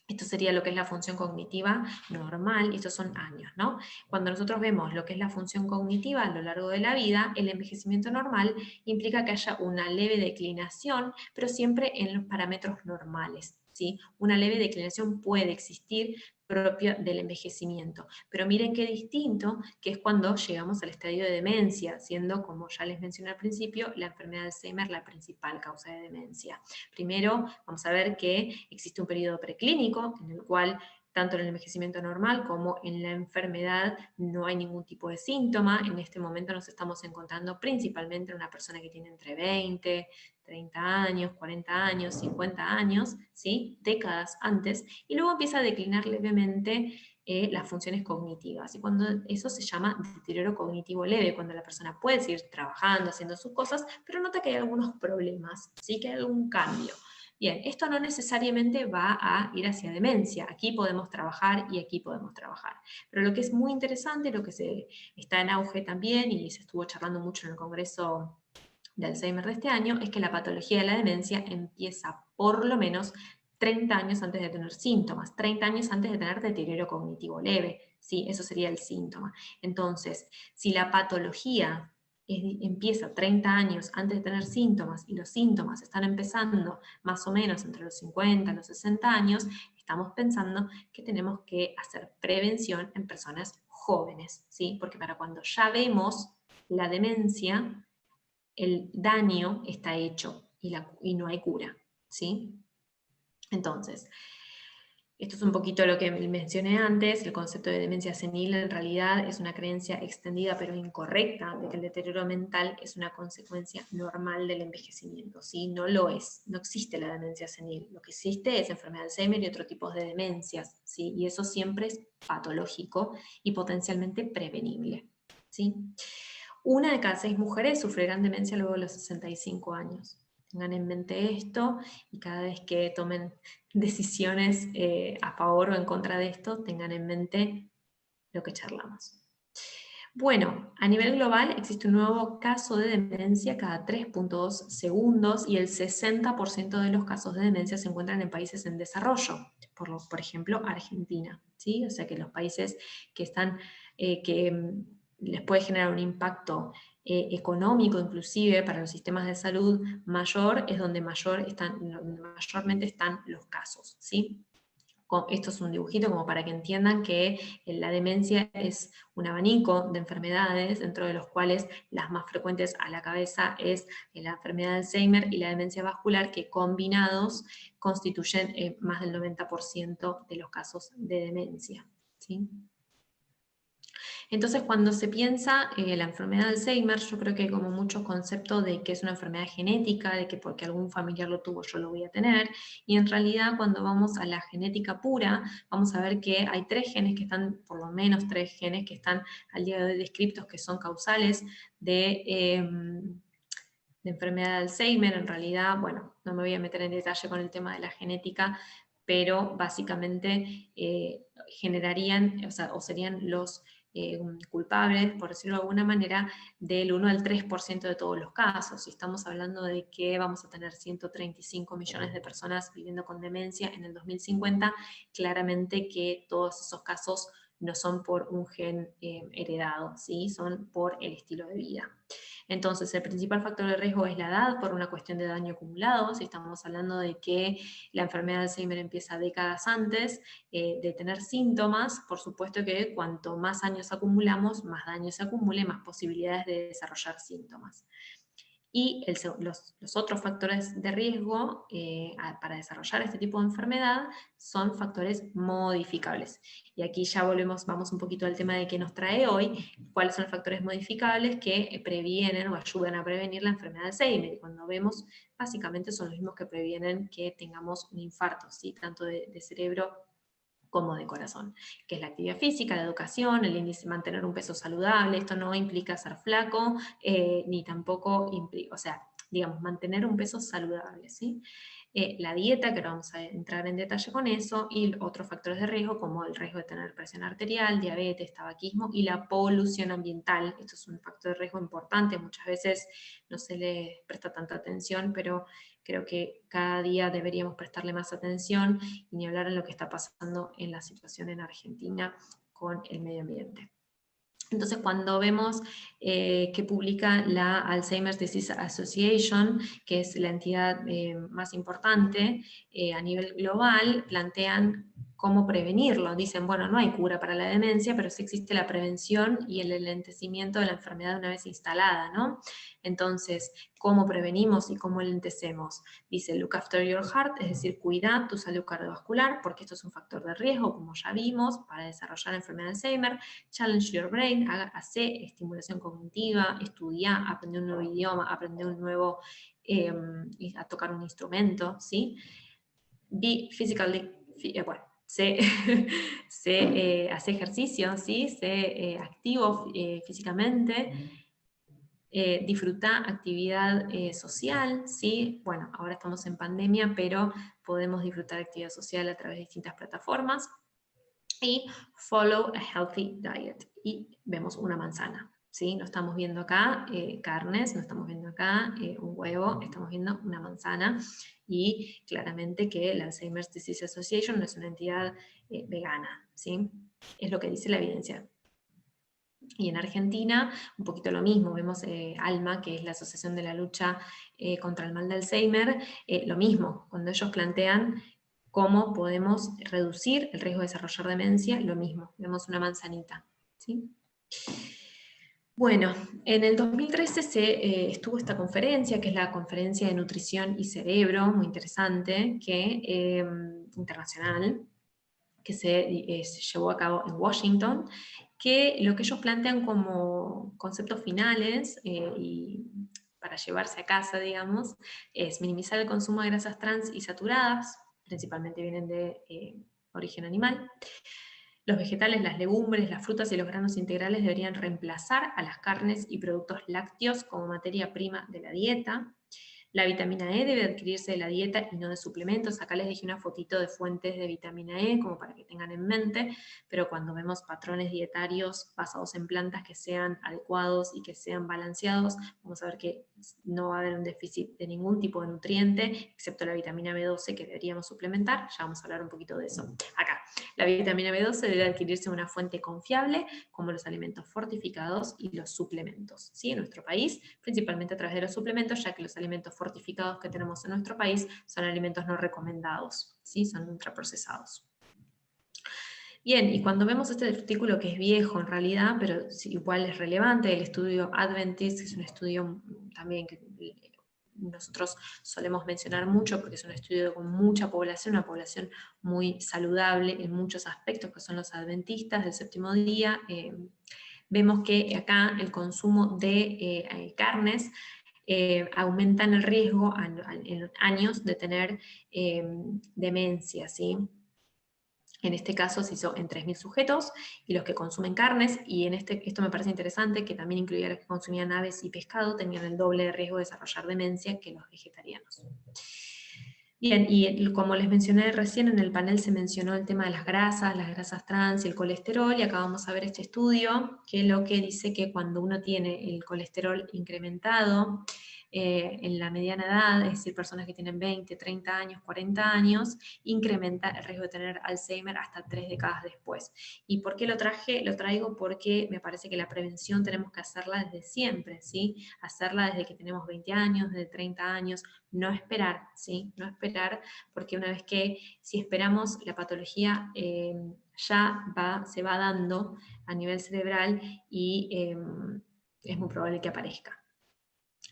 Esto sería lo que es la función cognitiva normal, y estos son años, ¿no? Cuando nosotros vemos lo que es la función cognitiva a lo largo de la vida, el envejecimiento normal implica que haya una leve declinación, pero siempre en los parámetros normales, ¿sí? Una leve declinación puede existir propia del envejecimiento, pero miren qué distinto que es cuando llegamos al estadio de demencia, siendo, como ya les mencioné al principio, la enfermedad de Alzheimer la principal causa de demencia. Primero, vamos a ver que existe un periodo preclínico en el cual tanto en el envejecimiento normal como en la enfermedad no hay ningún tipo de síntoma. En este momento nos estamos encontrando principalmente en una persona que tiene entre 20, 30 años, 40 años, 50 años, ¿sí? Décadas antes, y luego empieza a declinar levemente las funciones cognitivas. Y cuando eso se llama deterioro cognitivo leve, cuando la persona puede seguir trabajando, haciendo sus cosas, pero nota que hay algunos problemas, ¿sí? Que hay algún cambio. Bien, esto no necesariamente va a ir hacia demencia. Aquí podemos trabajar y aquí podemos trabajar. Pero lo que es muy interesante, lo que está en auge también y se estuvo charlando mucho en el Congreso de Alzheimer de este año, es que la patología de la demencia empieza por lo menos 30 años antes de tener síntomas, 30 años antes de tener deterioro cognitivo leve, ¿sí? Eso sería el síntoma. Entonces, si la patología empieza 30 años antes de tener síntomas y los síntomas están empezando más o menos entre los 50 y los 60 años, estamos pensando que tenemos que hacer prevención en personas jóvenes, ¿sí? Porque para cuando ya vemos la demencia, el daño está hecho y no hay cura, ¿sí? Entonces, esto es un poquito lo que mencioné antes, el concepto de demencia senil en realidad es una creencia extendida pero incorrecta de que el deterioro mental es una consecuencia normal del envejecimiento, ¿sí? No lo es, no existe la demencia senil, lo que existe es enfermedad de Alzheimer y otro tipo de demencias, ¿sí? Y eso siempre es patológico y potencialmente prevenible, ¿sí? 1 de cada 6 mujeres sufrirán demencia luego de los 65 años. Tengan en mente esto y cada vez que tomen decisiones a favor o en contra de esto, tengan en mente lo que charlamos. Bueno, a nivel global existe un nuevo caso de demencia cada 3.2 segundos y el 60% de los casos de demencia se encuentran en países en desarrollo, por ejemplo Argentina, ¿sí? O sea que los países que están, les puede generar un impacto económico inclusive para los sistemas de salud mayor, es donde mayormente están los casos, ¿sí? Esto es un dibujito como para que entiendan que la demencia es un abanico de enfermedades, dentro de los cuales las más frecuentes a la cabeza es la enfermedad de Alzheimer y la demencia vascular, que combinados constituyen más del 90% de los casos de demencia, ¿sí? Entonces, cuando se piensa en la enfermedad de Alzheimer, yo creo que hay como muchos conceptos de que es una enfermedad genética, de que porque algún familiar lo tuvo yo lo voy a tener, y en realidad cuando vamos a la genética pura, vamos a ver que hay 3 genes que están, por lo menos 3 genes que están al día de hoy descriptos, que son causales de enfermedad de Alzheimer. En realidad, bueno, no me voy a meter en detalle con el tema de la genética, pero básicamente generarían, o serían los culpables, por decirlo de alguna manera, del 1 al 3% de todos los casos. Si estamos hablando de que vamos a tener 135 millones de personas viviendo con demencia en el 2050, claramente que todos esos casos no son por un gen heredado, ¿sí? Son por el estilo de vida. Entonces, el principal factor de riesgo es la edad, por una cuestión de daño acumulado. Si estamos hablando de que la enfermedad de Alzheimer empieza décadas antes de tener síntomas, por supuesto que cuanto más años acumulamos, más daño se acumule, más posibilidades de desarrollar síntomas. Y los otros factores de riesgo para desarrollar este tipo de enfermedad son factores modificables. Y aquí ya vamos un poquito al tema de qué nos trae hoy, cuáles son los factores modificables que previenen o ayudan a prevenir la enfermedad de Alzheimer. Y cuando vemos, básicamente son los mismos que previenen que tengamos un infarto, ¿sí? Tanto de cerebro como de corazón, que es la actividad física, la educación, el índice de mantener un peso saludable. Esto no implica ser flaco, ni tampoco implica, o sea, digamos, mantener un peso saludable, ¿sí? La dieta, que ahora vamos a entrar en detalle con eso, y otros factores de riesgo, como el riesgo de tener presión arterial, diabetes, tabaquismo y la polución ambiental. Esto es un factor de riesgo importante, muchas veces no se le presta tanta atención, pero creo que cada día deberíamos prestarle más atención, y ni hablar en lo que está pasando en la situación en Argentina con el medio ambiente. Entonces, cuando vemos que publica la Alzheimer's Disease Association, que es la entidad más importante a nivel global, plantean cómo prevenirlo. Dicen, bueno, no hay cura para la demencia, pero sí existe la prevención y el enlentecimiento de la enfermedad una vez instalada, ¿no? Entonces, ¿cómo prevenimos y cómo enlentecemos? Dice, look after your heart, es decir, cuida tu salud cardiovascular, porque esto es un factor de riesgo, como ya vimos, para desarrollar la enfermedad de Alzheimer. Challenge your brain, hace estimulación cognitiva, estudia, aprende un nuevo idioma, aprende un nuevo, a tocar un instrumento, ¿sí? Be physically, bueno, hace ejercicio, ¿sí? Sé activo físicamente. Disfruta actividad social, ¿sí? Bueno, ahora estamos en pandemia, pero podemos disfrutar actividad social a través de distintas plataformas. Y follow a healthy diet. Y vemos una manzana, ¿sí? No estamos viendo acá carnes, no estamos viendo acá un huevo, estamos viendo una manzana. Y claramente que la Alzheimer's Disease Association no es una entidad vegana, ¿sí? Es lo que dice la evidencia. Y en Argentina, un poquito lo mismo, vemos ALMA, que es la Asociación de la Lucha contra el Mal de Alzheimer, lo mismo, cuando ellos plantean cómo podemos reducir el riesgo de desarrollar demencia, lo mismo, vemos una manzanita, ¿sí? Bueno, en el 2013 estuvo esta conferencia, que es la Conferencia de Nutrición y Cerebro, muy interesante, internacional, que se llevó a cabo en Washington, que lo que ellos plantean como conceptos finales y para llevarse a casa, digamos, es minimizar el consumo de grasas trans y saturadas, principalmente vienen de origen animal. Los vegetales, las legumbres, las frutas y los granos integrales deberían reemplazar a las carnes y productos lácteos como materia prima de la dieta. La vitamina E debe adquirirse de la dieta y no de suplementos. Acá les dejé una fotito de fuentes de vitamina E como para que tengan en mente, pero cuando vemos patrones dietarios basados en plantas que sean adecuados y que sean balanceados, vamos a ver que no va a haber un déficit de ningún tipo de nutriente, excepto la vitamina B12 que deberíamos suplementar. Ya vamos a hablar un poquito de eso. Acá, la vitamina B12 debe adquirirse de una fuente confiable, como los alimentos fortificados y los suplementos, ¿sí? En nuestro país, principalmente a través de los suplementos, ya que los alimentos fortificados que tenemos en nuestro país son alimentos no recomendados, ¿sí? Son ultraprocesados. Bien, y cuando vemos este artículo que es viejo en realidad, pero igual es relevante, el estudio Adventist, que es un estudio también que nosotros solemos mencionar mucho porque es un estudio con mucha población, una población muy saludable en muchos aspectos, que son los adventistas del séptimo día. Vemos que acá el consumo de carnes aumentan el riesgo en años de tener demencia, ¿sí? En este caso se hizo en 3.000 sujetos y los que consumen carnes, y esto me parece interesante, que también incluía los que consumían aves y pescado, tenían el doble de riesgo de desarrollar demencia que los vegetarianos. Bien, y como les mencioné recién, en el panel se mencionó el tema de las grasas trans y el colesterol, y acá vamos a ver este estudio, que lo que dice que cuando uno tiene el colesterol incrementado en la mediana edad, es decir, personas que tienen 20, 30 años, 40 años, incrementa el riesgo de tener Alzheimer hasta 3 décadas después. ¿Y por qué lo traje? Lo traigo porque me parece que la prevención tenemos que hacerla desde siempre, ¿sí? Hacerla desde que tenemos 20 años, desde 30 años, no esperar, ¿sí? No esperar, porque una vez que, si esperamos, la patología se va dando a nivel cerebral y es muy probable que aparezca.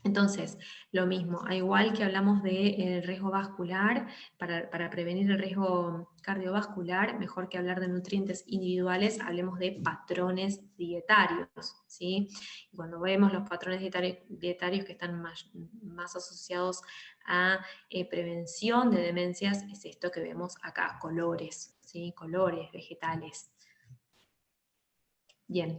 Entonces, lo mismo, igual que hablamos del riesgo vascular, para prevenir el riesgo cardiovascular, mejor que hablar de nutrientes individuales, hablemos de patrones dietarios, ¿sí? Y cuando vemos los patrones dietarios que están más asociados a prevención de demencias, es esto que vemos acá, colores, ¿sí? Colores, vegetales. Bien.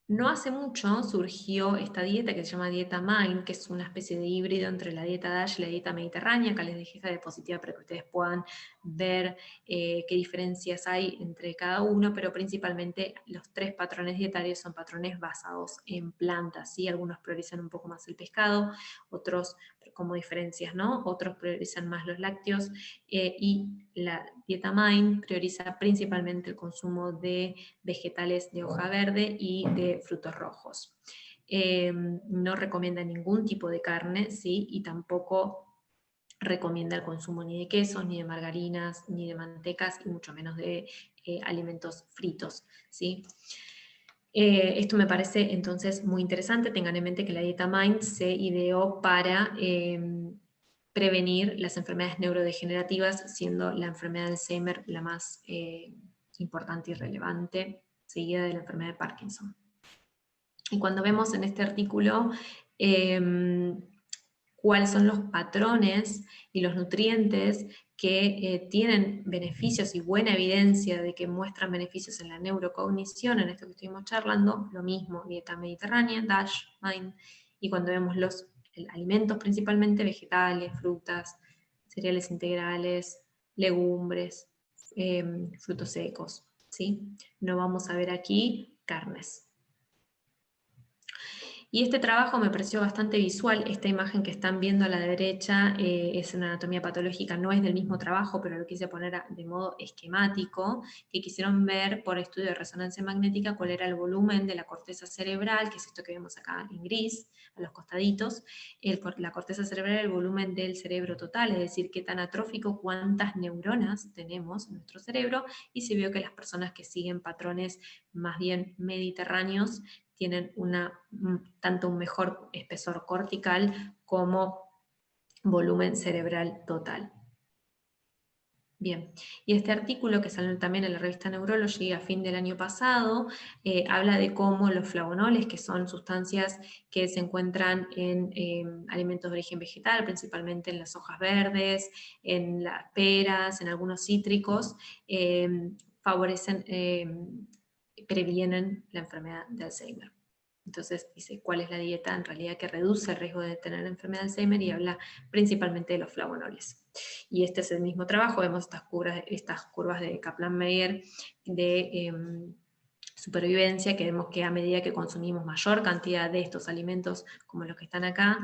No hace mucho surgió esta dieta que se llama dieta MIND, que es una especie de híbrido entre la dieta DASH y la dieta mediterránea. Acá les dejé esta diapositiva para que ustedes puedan ver qué diferencias hay entre cada uno, pero principalmente los 3 patrones dietarios son patrones basados en plantas, ¿sí? Algunos priorizan un poco más el pescado, otros como diferencias, ¿no? Otros priorizan más los lácteos, y la dieta MIND prioriza principalmente el consumo de vegetales de hoja verde y de frutos rojos. No recomienda ningún tipo de carne, ¿sí? Y tampoco recomienda el consumo ni de quesos, ni de margarinas, ni de mantecas, y mucho menos de alimentos fritos, ¿sí? Esto me parece entonces muy interesante. Tengan en mente que la dieta MIND se ideó para prevenir las enfermedades neurodegenerativas, siendo la enfermedad de Alzheimer la más importante y relevante, seguida de la enfermedad de Parkinson. Y cuando vemos en este artículo cuáles son los patrones y los nutrientes que tienen beneficios y buena evidencia de que muestran beneficios en la neurocognición, en esto que estuvimos charlando, lo mismo, dieta mediterránea, DASH, MIND, y cuando vemos los alimentos principalmente, vegetales, frutas, cereales integrales, legumbres, frutos secos, ¿sí? No vamos a ver aquí carnes. Y este trabajo me pareció bastante visual. Esta imagen que están viendo a la derecha es una anatomía patológica, no es del mismo trabajo, pero lo quise poner de modo esquemático, que quisieron ver por estudio de resonancia magnética cuál era el volumen de la corteza cerebral, que es esto que vemos acá en gris, a los costaditos, la corteza cerebral, el volumen del cerebro total, es decir, qué tan atrófico, cuántas neuronas tenemos en nuestro cerebro, y se vio que las personas que siguen patrones más bien mediterráneos tienen tanto un mejor espesor cortical como volumen cerebral total. Bien, y este artículo que salió también en la revista Neurology a fin del año pasado, habla de cómo los flavonoles, que son sustancias que se encuentran en alimentos de origen vegetal, principalmente en las hojas verdes, en las peras, en algunos cítricos, favorecen, previenen la enfermedad de Alzheimer. Entonces dice cuál es la dieta en realidad que reduce el riesgo de tener enfermedad de Alzheimer, y habla principalmente de los flavonoles. Y este es el mismo trabajo, vemos estas curvas de Kaplan-Meier de supervivencia, que vemos que a medida que consumimos mayor cantidad de estos alimentos, como los que están acá,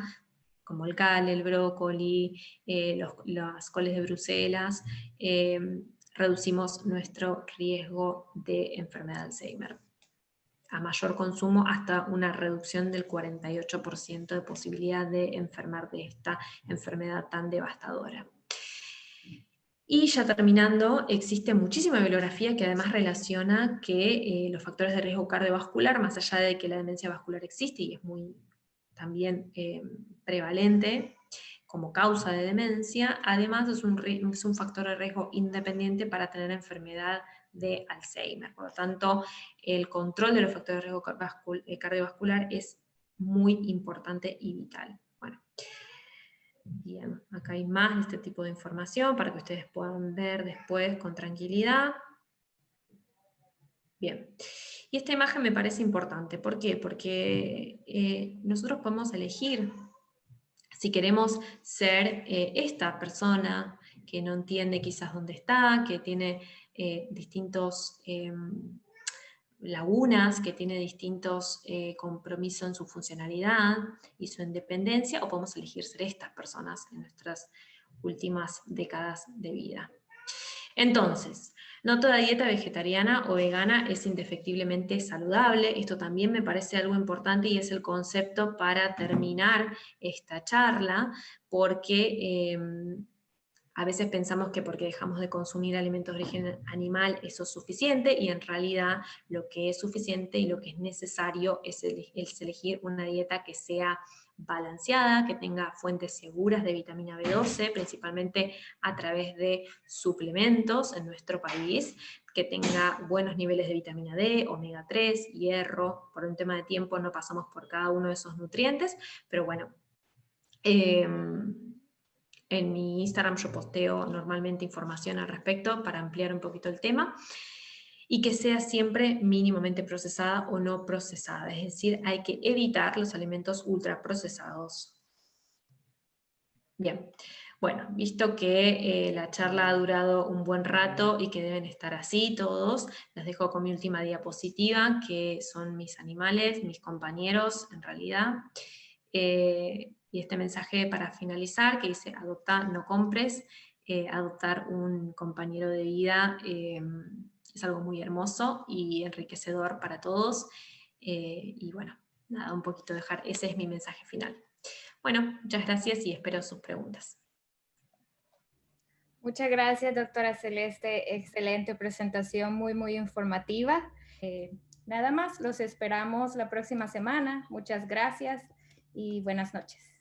como el cal, el brócoli, las coles de Bruselas, reducimos nuestro riesgo de enfermedad de Alzheimer. A mayor consumo, hasta una reducción del 48% de posibilidad de enfermar de esta enfermedad tan devastadora. Y ya terminando, existe muchísima bibliografía que además relaciona que los factores de riesgo cardiovascular, más allá de que la demencia vascular existe y es muy también prevalente como causa de demencia, además es un factor de riesgo independiente para tener enfermedad de Alzheimer. Por lo tanto, el control de los factores de riesgo cardiovascular es muy importante y vital. Bueno, bien, acá hay más de este tipo de información para que ustedes puedan ver después con tranquilidad. Bien, y esta imagen me parece importante. ¿Por qué? Porque nosotros podemos elegir si queremos ser esta persona que no entiende quizás dónde está, que tiene distintos lagunas, que tiene distintos compromisos en su funcionalidad y su independencia, o podemos elegir ser estas personas en nuestras últimas décadas de vida. Entonces, no toda dieta vegetariana o vegana es indefectiblemente saludable. Esto también me parece algo importante y es el concepto para terminar esta charla, porque a veces pensamos que porque dejamos de consumir alimentos de origen animal eso es suficiente, y en realidad lo que es suficiente y lo que es necesario es elegir una dieta que sea balanceada, que tenga fuentes seguras de vitamina B12, principalmente a través de suplementos en nuestro país, que tenga buenos niveles de vitamina D, omega 3, hierro. Por un tema de tiempo no pasamos por cada uno de esos nutrientes, pero bueno, en mi Instagram yo posteo normalmente información al respecto para ampliar un poquito el tema, y que sea siempre mínimamente procesada o no procesada, es decir, hay que evitar los alimentos ultraprocesados. Bien, bueno, visto que la charla ha durado un buen rato y que deben estar así todos, les dejo con mi última diapositiva, que son mis animales, mis compañeros en realidad. Y este mensaje para finalizar, que dice: adopta, no compres. Adoptar un compañero de vida es algo muy hermoso y enriquecedor para todos. Y bueno, nada, un poquito dejar, ese es mi mensaje final. Bueno, muchas gracias y espero sus preguntas. Muchas gracias, doctora Celeste. Excelente presentación, muy, muy informativa. Nada más, los esperamos la próxima semana. Muchas gracias y buenas noches.